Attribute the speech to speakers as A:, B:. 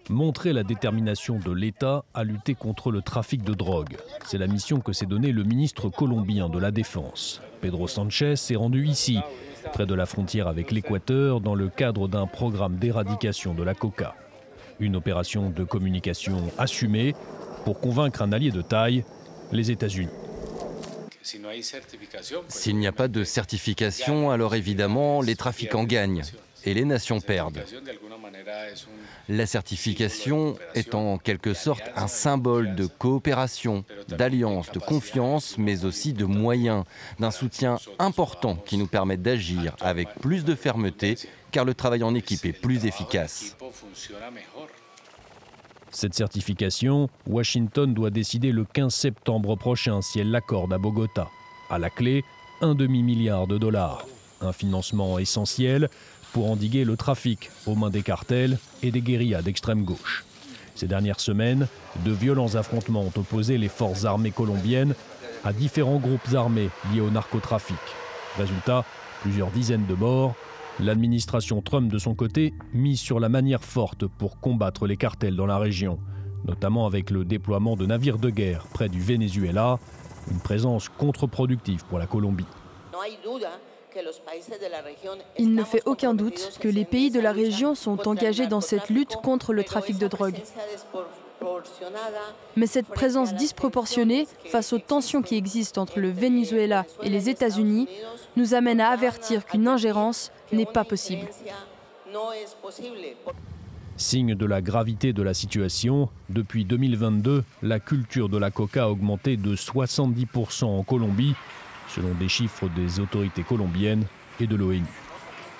A: Montrer la détermination de l'État à lutter contre le trafic de drogue. C'est la mission que s'est donnée le ministre colombien de la Défense. Pedro Sanchez s'est rendu ici, près de la frontière avec l'Équateur, dans le cadre d'un programme d'éradication de la coca. Une opération de communication assumée pour convaincre un allié de taille, les États-Unis.
B: S'il n'y a pas de certification, alors évidemment, les trafiquants gagnent et les nations perdent. La certification est en quelque sorte un symbole de coopération, d'alliance, de confiance, mais aussi de moyens, d'un soutien important qui nous permet d'agir avec plus de fermeté, car le travail en équipe est plus efficace.
A: Cette certification, Washington doit décider le 15 septembre prochain si elle l'accorde à Bogota. À la clé, $1,5 milliard. Un financement essentiel pour endiguer le trafic aux mains des cartels et des guérillas d'extrême gauche. Ces dernières semaines, de violents affrontements ont opposé les forces armées colombiennes à différents groupes armés liés au narcotrafic. Résultat, plusieurs dizaines de morts. L'administration Trump, de son côté, mise sur la manière forte pour combattre les cartels dans la région, notamment avec le déploiement de navires de guerre près du Venezuela, une présence contre-productive pour la Colombie.
C: Il ne fait aucun doute que les pays de la région sont engagés dans cette lutte contre le trafic de drogue. Mais cette présence disproportionnée face aux tensions qui existent entre le Venezuela et les États-Unis nous amène à avertir qu'une ingérence n'est pas possible.
A: Signe de la gravité de la situation, depuis 2022, la culture de la coca a augmenté de 70% en Colombie, selon des chiffres des autorités colombiennes et de l'ONU.